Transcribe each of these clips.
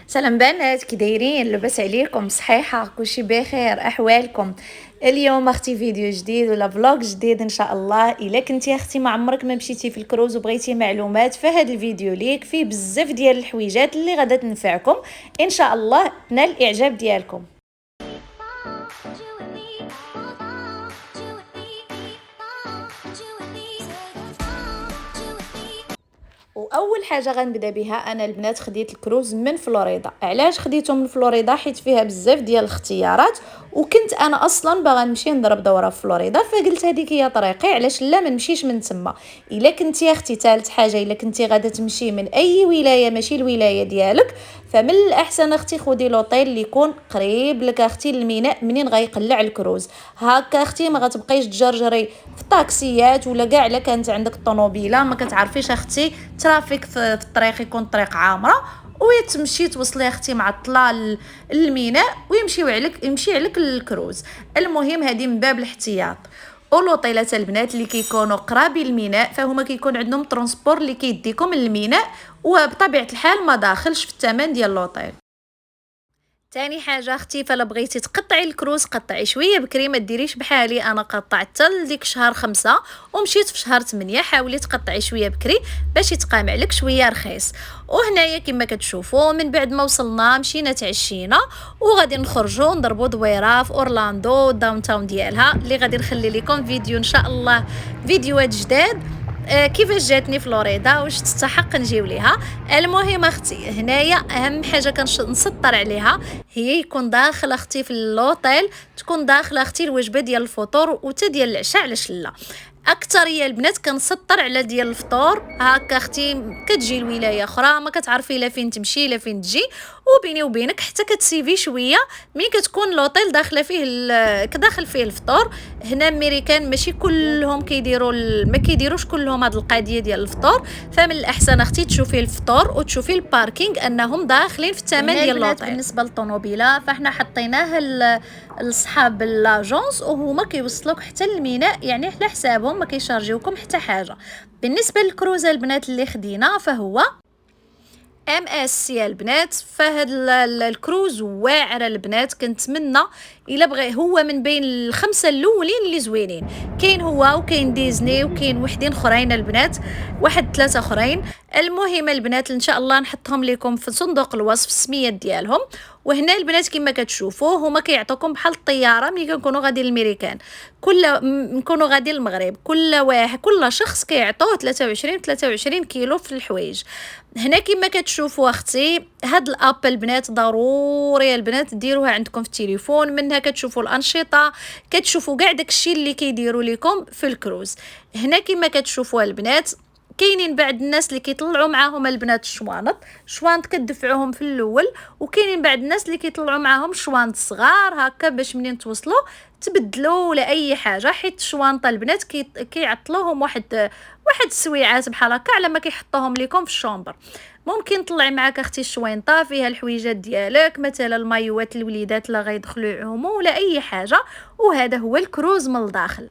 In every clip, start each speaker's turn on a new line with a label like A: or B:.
A: سلام بنات، كي دايرين؟ لاباس عليكم؟ صحيحه؟ كلشي بخير؟ احوالكم؟ اليوم اختي فيديو جديد ولا فلوق جديد ان شاء الله. الا كنتي اختي ما عمرك ما مشيتي في الكروز وبغيتي معلومات، فهاد الفيديو ليك فيه بزاف ديال الحويجات اللي غادا تنفعكم ان شاء الله، نال الاعجاب ديالكم. واول حاجه غنبدا بها انا البنات، خديت الكروز من فلوريدا. علاش خديته من فلوريدا؟ حيت فيها بزاف ديال الاختيارات، وكنت انا اصلا باغا نمشي نضرب دوره في فلوريدا، فقلت هذيك هي طريقي، علاش لا ما نمشيش من تما. الا كنتي اختي ثالث حاجه، الا كنتي غادا تمشي من اي ولايه ماشي الولايه ديالك، فمن الاحسن اختي خدي لوطيل اللي يكون قريب لك اختي الميناء منين غيقلع الكروز. هكا اختي ما غتبقيش تجرجري في الطاكسيات، ولا كاع الا كانت عندك الطوموبيله ما كتعرفيش اختي ترافيك في الطريق، يكون الطريق عامره ويتمشي توصلي اختي معطله للميناء يمشي عليك الكروز. المهم هذه من باب الاحتياط. ولوطيلات البنات اللي كيكونوا قرابين الميناء فهما كيكون عندهم ترونسبور اللي كيديكم للميناء، وبطبيعه الحال ما داخلش في الثمن ديال لوطيل. تاني حاجه اختي، فلا بغيتي تقطعي الكروز قطعي شويه بكري، ما ديريش بحالي انا قطعت حتى ديك شهر 5 ومشيت في شهر 8. حاولي تقطعي شويه بكري باش يتقامع لك شويه رخيص. وهنايا كما كتشوفوا من بعد ما وصلنا مشينا تعشينا وغادي نخرجوا نضربوا دويره في اورلاندو داون تاون ديالها، اللي غادي نخلي لكم فيديو ان شاء الله، فيديوهات جداد كيفاش جاتني فلوريدا واش تستحق نجيو ليها. المهم اختي هنايا اهم حاجه كنسطر عليها هي يكون داخل اختي في اللوطيل، تكون داخله اختي الوجبه ديال الفطور وتا ديال العشاء. علاش لا؟ اكثريه البنات كنسطر على ديال الفطور. هكا اختي كتجي الولايه اخرى ما كتعرفي لا فين تمشي لا فين تجي، وبيني وبينك حتى كتسيفي شويه مين كتكون لوطيل داخله فيه كداخل فيه الفطور. هنا امريكان ماشي كلهم ما كيديروش كلهم هاد القضيه ديال الفطور، فمن الاحسن اختي تشوفي الفطور وتشوفي الباركينغ انهم داخلين في الثمن ديال اللوطيل. بالنسبه للطوموبيله فاحنا حطيناها لصحاب لاجونس وهما كيوصلوك حتى للميناء، يعني على حسابهم ما كيشارجيوكم حتى حاجه. بالنسبه للكروزه البنات اللي خدينا فهو ام اس سي البنات. فهاد الكروز واعره البنات، كنتمنى الا بغى هو من بين الخمسه الاولين اللي زوينين. كاين هو وكاين ديزني وكاين وحدين اخرين البنات، واحد 3 اخرين. المهم البنات ان شاء الله نحطهم لكم في صندوق الوصف السميات ديالهم. وهنا البنات كما كتشوفوا هما كيعطوكم بحال الطياره ملي كنكونوا غادي للميريكان، نكونوا غادي للمغرب، كل شخص كيعطوه 23 كيلو في الحوايج. هنا كما كتشوفوا اختي هاد الاب البنات ضروري البنات ديروها عندكم في التليفون، منها كتشوفوا الانشطه، كتشوفوا كاع داكشي اللي كيديروا لكم في الكروز. هنا كما كتشوفوا البنات كاينين بعض الناس اللي كيطلعوا معاهم البنات شوانط كتدفعوهم في الاول، وكاينين بعض الناس اللي كيطلعوا معاهم شوانط صغار هكا باش منين توصلوا تبدلوا ولا اي حاجه، حيت الشوانطه البنات كيعطلوهم واحد السويعات بحال هكا على ما كيحطوهم لكم في الشومبر. ممكن طلعي معاك اختي الشوينطه فيها الحويجات ديالك، مثلا المايوات الوليدات لا غيدخلوا يعوموا ولا اي حاجه، وهذا هو الكروز من الداخل.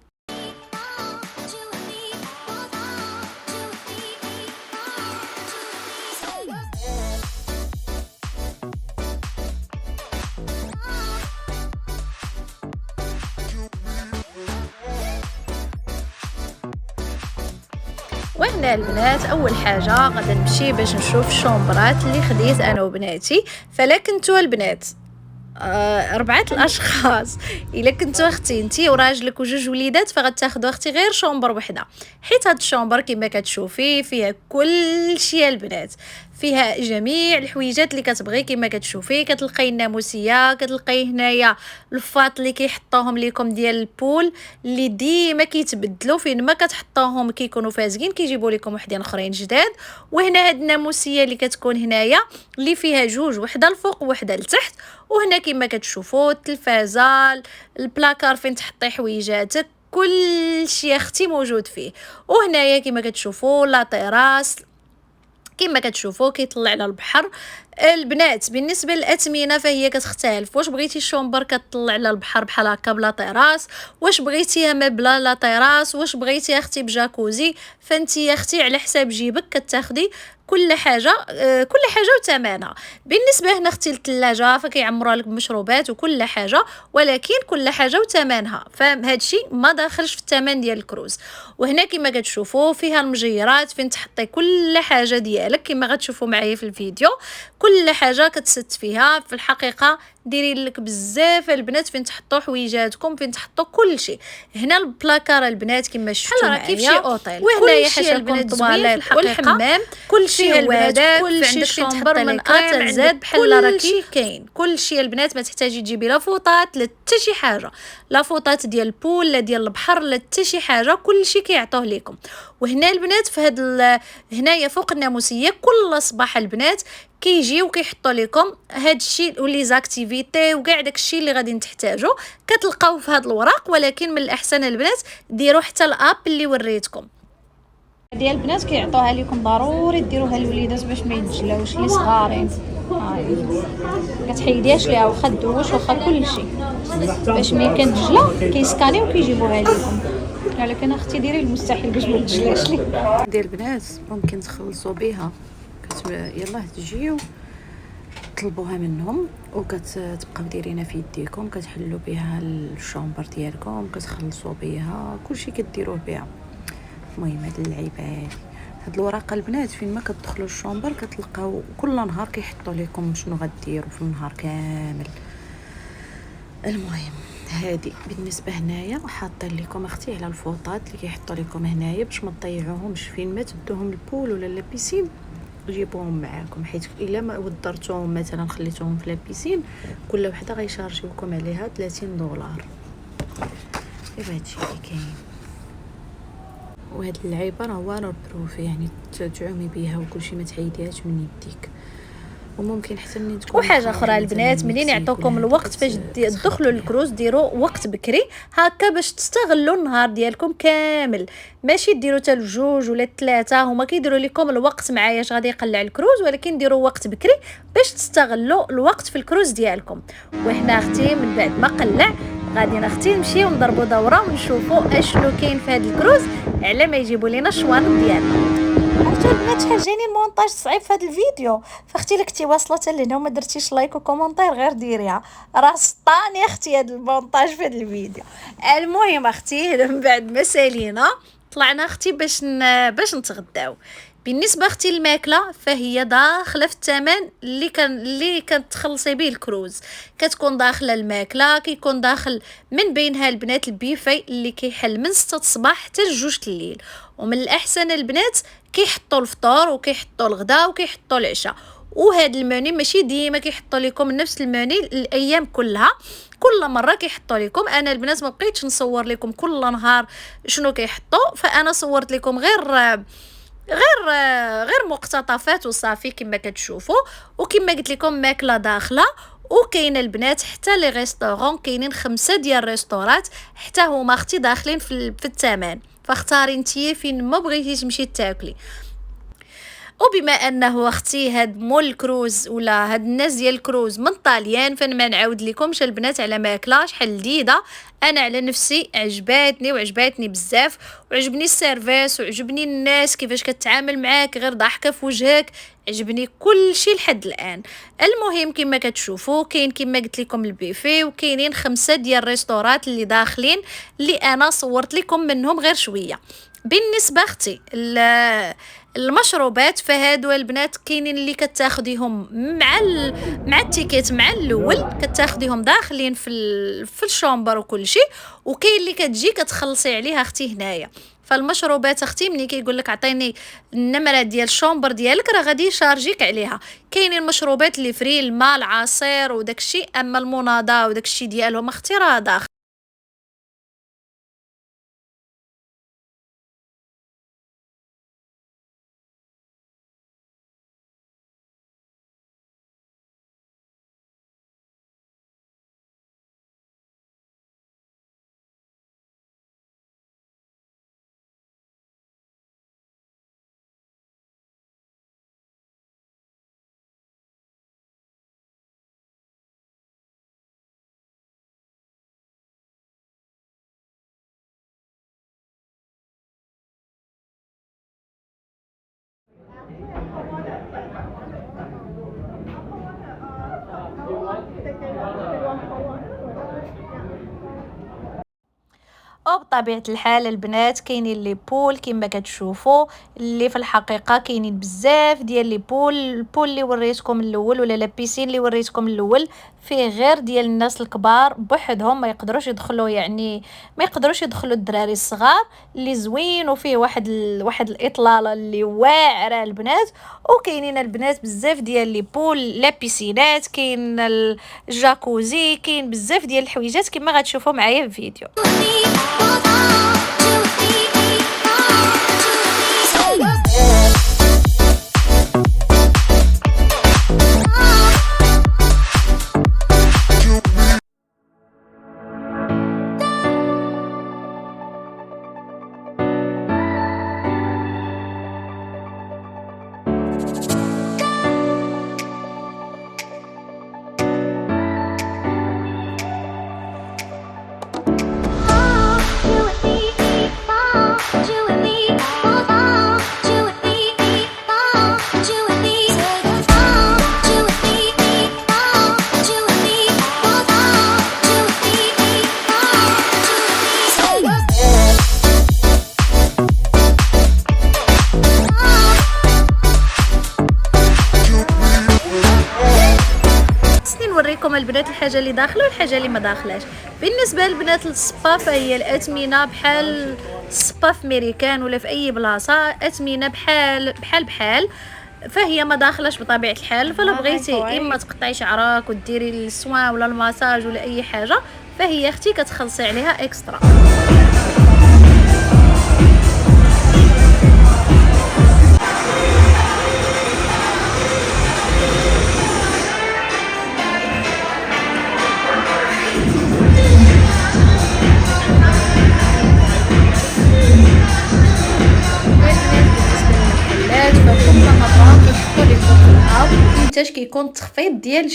A: وهنا البنات اول حاجه غادا نمشي باش نشوف الشومبرات اللي خديت انا وبناتي. فلا كنتو البنات 4 الاشخاص، الا كنتو اختي انتي وراجلك وجوج وليدات فغتاخدوا اختي غير شومبر وحده، حيت هاد الشومبر كما كتشوفي فيها كل شيء البنات، فيها جميع الحويجات اللي كتبغي. كما كتشوفي كتلقاي الناموسيه، كتلقاي هنايا الفاط اللي كيحطوهم لكم ديال البول اللي ديما كيتبدلوا، فين ما كتحطوهم كيكونوا فازقين كيجيبوا لكم وحدين اخرين جداد. وهنا هاد الناموسيه اللي كتكون هنايا اللي فيها جوج، وحده الفوق وحده لتحت. وهنا كما كتشوفوا التلفازه، البلاكار فين تحطي حويجاتك، كل شيء اختي موجود فيه. وهنايا كما كتشوفوا لا تيراس كما كتشوفوا كيطلع على البحر. البنات بالنسبه للاثمنه فهي كتختلف، واش بغيتي الشومبر كطلع على البحر بحال هكا بلا طراس، واش بغيتيها ما بلا لا طراس، واش بغيتي اختي بجاكوزي، فانت يا اختي على حساب جيبك كتاخدي كل حاجه. كل حاجه وثمنها. بالنسبه هنا اختي للثلاجه فكيعمروها لك بمشروبات وكل حاجه، ولكن كل حاجه وثمنها، فهذا الشيء ما داخلش في الثمن ديال الكروز. وهنا كما كتشوفوا فيها المجيرات فين تحطي كل حاجه ديالك كما غتشوفوا معايا في الفيديو، كل حاجه كتست فيها في الحقيقه. ديري لك بزاف البنات فين تحطوا حويجاتكم، فين تحطوا كل شيء. هنا البلاكار البنات كما شفتوا معايا كيف شي اوطيل، وهنايا حاشا البنات زوين والحمام كل شيء هواداك، كل شيء شومبر من ا حتى زد بحال راكي كاين كل شيء. البنات ما تحتاجي تجيبي لا فوطات لا حتى شي حاجه، لا فوطات ديال البول لا ديال البحر لا حتى شي حاجه، كل شيء كيعطوه لكم. وهنا البنات في هاد هنايا فوق الناموسيه كل صباح البنات كيجيو كيحطوا لكم هاد الشيء ولي زاكتيفيتي وكاع داكشي اللي غادي تحتاجوا كتلقاو في هاد الوراق. ولكن من الاحسن البنات ديروا حتى الاب اللي وريتكم ديال البنات كيعطوها لكم، ضروري ديروها للوليدات باش ما يتجلاوش اللي صغارين. هاي كتحيديهاش ليها واخا دوش واخا كلشي باش ملي كتجلا كيسكانيو وكيجيبوها لكم. ولكن اختي ديري المستحيل باش ما تجلاش لي. ديال البنات ممكن تخلصوا بها يلاه تجيو طلبوها منهم وكتبقاو دايرينها في يديكم، كتحلوا بها الشومبر ديالكم، كتخلصوا بها كلشي كديروه بها. المهم هاد اللعيبه هاد الوراق البنات فين ما كتدخلوا الشومبر كتلقاو كل نهار كيحطوا لكم شنو غديروا في النهار كامل. المهم هادي بالنسبه هنايا حاطين لكم اختي على الفوطات اللي كيحطوا لكم هنايا باش ما تضيعوهمش فين ما تدوهم البول ولا لابيسين، جيبوهم معاكم، حيت الا ما ودرتوهم مثلا خليتوهم في لابيسين كل وحده غيشارجيوكم عليها $30. ايوا هادشي اللي كاين. وهاد اللعيبه راه واتر بروف، يعني تعومي بها وكلشي ما تحيديهاش من يديك. وممكن حتى منين تكون وحاجه اخرى البنات منين يعطوكم الوقت فاش تدخلوا الكروز ديروا وقت بكري هكا باش تستغلوا النهار ديالكم كامل، ماشي ديروا حتى الجوج ولا الثلاثه. هما كيديروا لكم الوقت معايا غادي يقلع الكروز، ولكن ديروا وقت بكري باش تستغلوا الوقت في الكروز ديالكم. وحنا اختي من بعد ما قلع غادي اختي نمشيو نضربوا دوره ونشوفوا اشنو كاين في هذا الكروز على ما يجيبوا لنا الشوانط ديالنا. عرفتوا البنات شحال جاني المونتاج صعيب في هذا الفيديو، فاختي لك كنتي واصله حتى لهنا وما درتيش لايك وكومونتير غير ديريها، راه سطاني اختي هذا المونتاج في هذا الفيديو. المهم اختي من بعد ما سالينا طلعنا اختي باش نتغداو. بالنسبه اختي الماكله فهي داخله في الثمن اللي كتخلصي به الكروز، كتكون داخله الماكله، كيكون داخل من بينها البنات البيفي اللي كيحل من 6 الصباح حتى 2 الليل. ومن الاحسن البنات كيحطوا الفطور وكيحطوا الغداء وكيحطوا العشاء. وهذا المنيو ماشي ديما كيحطوا لكم نفس المنيو الايام كلها، كل مره كيحطوا لكم. انا البنات ما بقيتش نصور لكم كل نهار شنو كيحطوا، فانا صورت لكم غير مقتطفات وصافي كما كتشوفوا. وكما قلت لكم ماكله داخله، وكاين البنات حتى لي ريستورون كاينين 5 ديال الريستورات حتى هما اختي داخلين في الثمن، فاختاري نتيا فين ما بغيتي تمشي تاكلي. وبما انه اختي هاد مول الكروز ولا هاد الناس ديال الكروز من طاليان، فانا ما نعاود لكمش البنات على ماكله شحال لذيذه. انا على نفسي عجباتني بزاف، وعجبني السيرفيس وعجبني الناس كيفاش كتعامل معاك غير ضحكه في وجهك، عجبني كل شيء لحد الان. المهم كما كتشوفوا كاين كما قلت لكم البيفي، وكاينين 5 ديال الريستورات اللي داخلين اللي انا صورت لكم منهم غير شويه. بالنسبه اختي المشروبات فهادو البنات كاينين اللي كتاخديهم مع التيكيت مع الاول كتاخديهم داخلين في الشومبر وكل شيء، وكاين اللي كتجي كتخلصي عليها اختي هنايا. فالمشروبات اختي ملي كيقول لك عطيني النمره ديال الشومبر ديالك راه غادي يشارجيك عليها. كاينين المشروبات اللي فري الماء العصير وداكشي، اما المناضه وداكشي ديالهم اختي راه داخل. وبطبيعة الحال البنات كاينين لي بول كما كتشوفوا، اللي في الحقيقة كاينين بزاف ديال لي بول. البول اللي وريتكم الاول ولا لا بيسين اللي وريتكم الاول فيه غير ديال الناس الكبار بوحدهم، ما يقدروش يدخلوا، يعني ما يقدروش يدخلوا الدراري الصغار. اللي زوين وفيه واحد الاطلاله اللي واعره البنات. وكاينين البنات بزاف ديال لي بول، لا بيسينات، كاين الجاكوزي، كاين بزاف ديال الحويجات كما غتشوفوا معايا في الفيديو. نوريكم البنات الحاجه اللي داخله والحاجه اللي ما داخلاش. بالنسبه للبنات السبا فهي الاثمنه بحال السبا في ميريكان ولا في اي بلاصه، اثمنه بحال فهي ما داخلاش بطبيعه الحال. فلا بغيتي اما تقطعي شعرك وديري السوان ولا المساج ولا اي حاجه، فهي اختي كتخلصي عليها اكسترا. منتج كيكون تخفيض ديال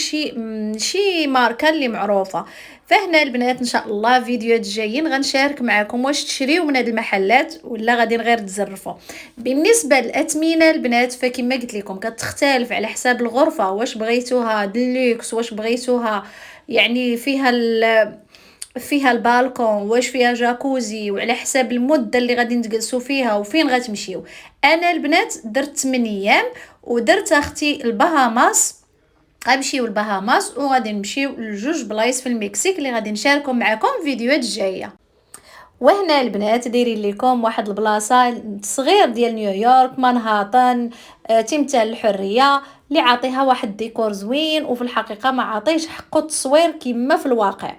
A: شي ماركه اللي معروفه. فهنا البنات ان شاء الله فيديوهات جايين غنشارك معكم واش تشريو من هاد المحلات ولا غادي غير تزرفوا. بالنسبه للاثمنه البنات فكما قلت لكم كتختلف على حساب الغرفه، واش بغيتوها دلوكس، واش بغيتوها يعني فيها البالكون، واش فيها جاكوزي، وعلى حساب المده اللي غادي نجلسوا فيها وفين غتمشيو. انا البنات درت 8 ايام ودرت اختي البهاماس، غنمشيو البهاماس وغادي نمشيو لجوج بلايص في المكسيك اللي غادي نشاركهم معكم فيديوهات جايه. وهنا البنات دايرين لكم واحد البلاصه صغير ديال نيويورك مانهاتن، تمثال الحريه اللي عاطيها واحد ديكور زوين، وفي الحقيقه ما عاطيش حقه التصوير كما في الواقع.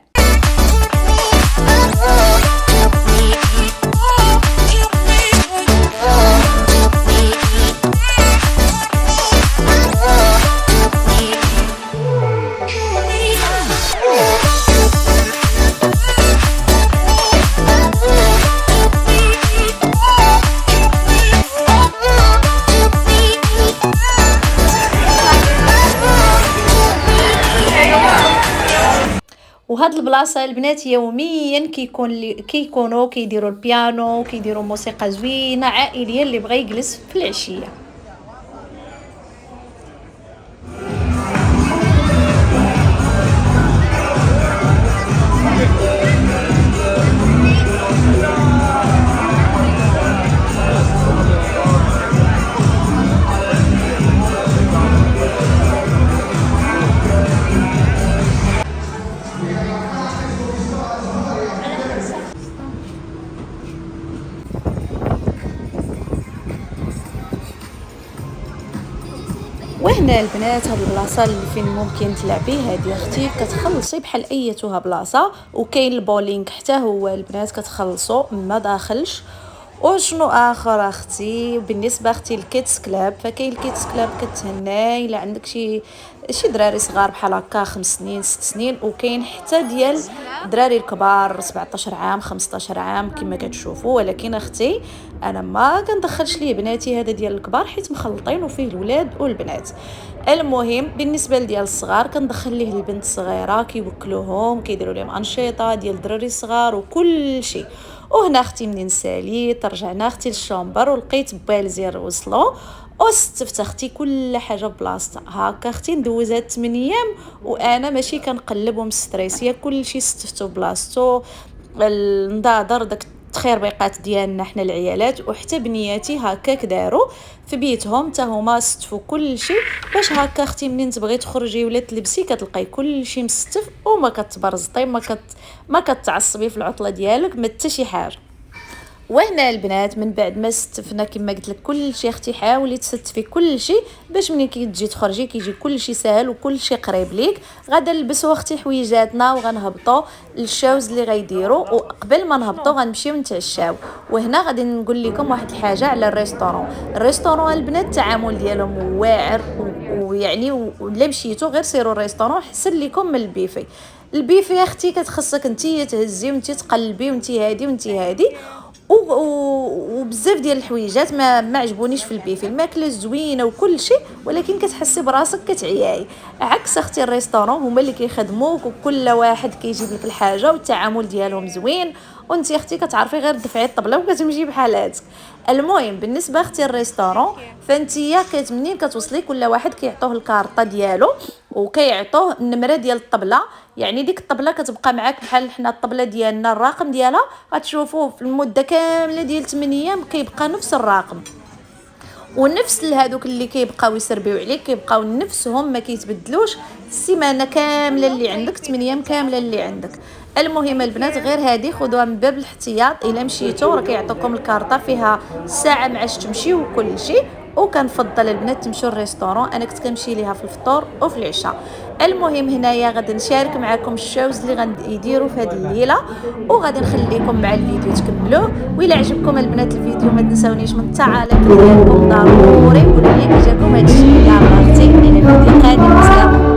A: وهاد البلاصه البنات يوميا كيكونوا كيديروا البيانو، كيديروا موسيقى زوينه عائليه اللي بغى يجلس في العشيه. وهنا البنات هاد البلاصه اللي فين ممكن تلعبي هادي اختي كتخلصي بحال ايتها بلاصه، وكاين البولينغ حتى هو البنات كتخلصوا ما داخلش. وشنو اخر اختي بالنسبه اختي الكيدز كلاب، فكاين الكيدز كلاب كتهناي الا عندك شي دراري صغار بحال هكا 5 سنين 6 سنين، وكاين حتى ديال الدراري الكبار 17 عام 15 عام كما كتشوفوا. ولكن اختي انا ما كندخلش ليه بناتي هذا ديال الكبار حيت مخلطين وفيه الولاد والبنات. المهم بالنسبه لديال الصغار كندخل ليه البنت الصغيره كيوكلوهم كيديروا لهم انشطه ديال الدراري الصغار وكل شيء. وهنا اختي منين ساليت رجعنا اختي للشومبر ولقيت بالزير وصلوا، واستفت اختي كل حاجه بلاصتها. هكا اختي ندوز هاد 8 ايام وانا ماشي كنقلب ومستريسيه، كلشي استفتو بلاصتو. نضادر داك التخربيقات ديالنا حنا العيالات وحتى بنياتي هكاك داروا في بيتهم حتى هما استفوا كلشي، باش هكا اختي منين تبغي تخرجي ولا تلبسي كتلقاي كلشي مستف وما كتبرزطي ما كتعصبي في العطله ديالك ما حتى شي حاجه. وهنا البنات من بعد ما استفنا كما قلت لك كل شيء اختي حاولي تستفي كل شيء باش ملي كتجي تخرجي كيجي كل شيء سهل وكل شيء قريب ليك. غادا نلبسوا اختي حويجاتنا وغنهبطوا للشوز اللي غيديروا، وقبل ما نهبطوا غنمشيو نتعشاو. وهنا غادي نقول لكم واحد الحاجه على الريستورون البنات التعامل ديالهم واعر، ويعني ولا مشيتو غير سيروا الريستورون احسن لكم من البيفي اختي كتخصك انتي تهزي وانتي تقلبي وانتي هادي وبزاف ديال الحويجات ما عجبونيش في البيفي. الماكله زوينه وكل شيء ولكن كتحسي براسك كتعياي. عكس اختي الريستورون هما اللي كيخدموك وكل واحد كيجيب لك الحاجه والتعامل ديالهم زوين، وانتي اختي كتعرفي غير دفعي الطبله وكتمشي بحالاتك. المهم بالنسبه اختي الريستورون فانتيا منين كتوصلي كل واحد كيعطوه الكارطه ديالو وكيعطوه النمره ديال الطبله، يعني ديك الطبله كتبقى معاك بحال حنا الطبله ديالنا الرقم ديالها غتشوفوه في المده كامله ديال 8 ايام كيبقى نفس الرقم، ونفس هذوك اللي كيبقاو يسربيو عليك كيبقاو نفسهم ما كيتبدلوش السيمانه كامله اللي عندك 8 ايام كامله اللي عندك. المهم البنات غير هذه خذوها من باب الاحتياط، الا مشيتو راه كيعطوكم الكارطه فيها ساعه معاش تمشيو وكل شيء. وكنفضل البنات تمشوا للريستورون، انا كنت كنمشي ليها في الفطور وفي العشاء. المهم هنايا غادي نشارك معكم الشوز اللي غادي يديروا في هذه الليله وغادي نخليكم مع الفيديو تكملوه. وإلا عجبكم البنات الفيديو ما تنساونيش من التعاليق ديالكم ضروري قولوا لي كي جاكم هذا الشيء. يلا اختي الى الفيديو قادم سلام.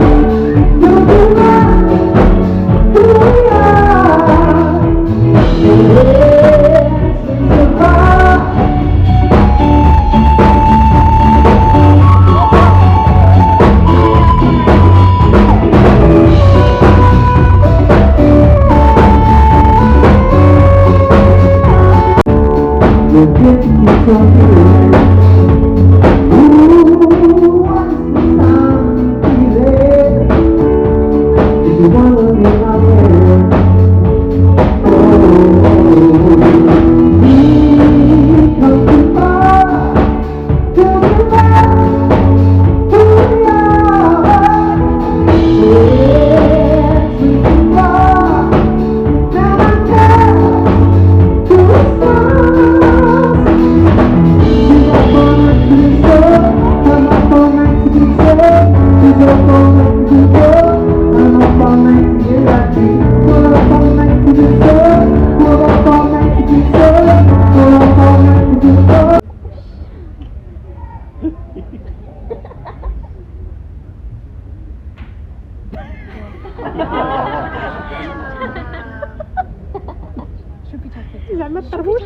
B: زعما الطربوش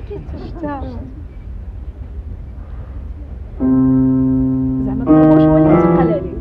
B: زعما الطربوش هو اللي تقال عليه.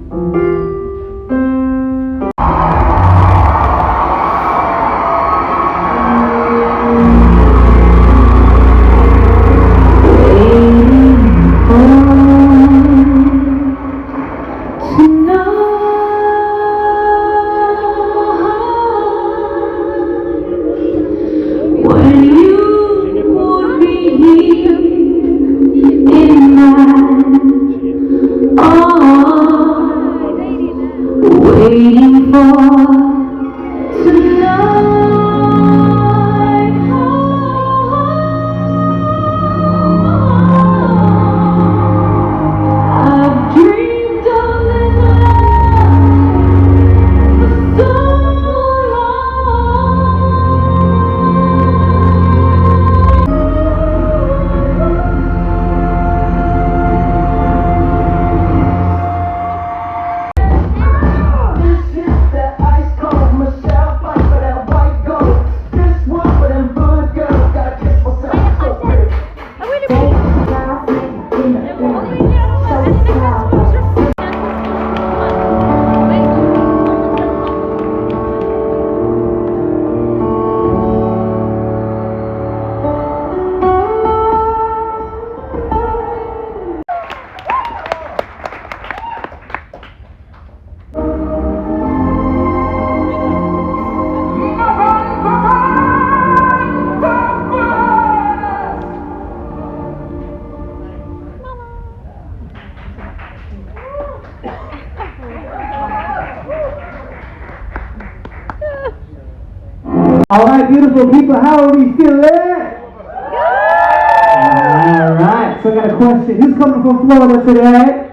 C: Waiting for All right, beautiful people, how are we feeling? All right, so I got a question. Who's coming from Florida today?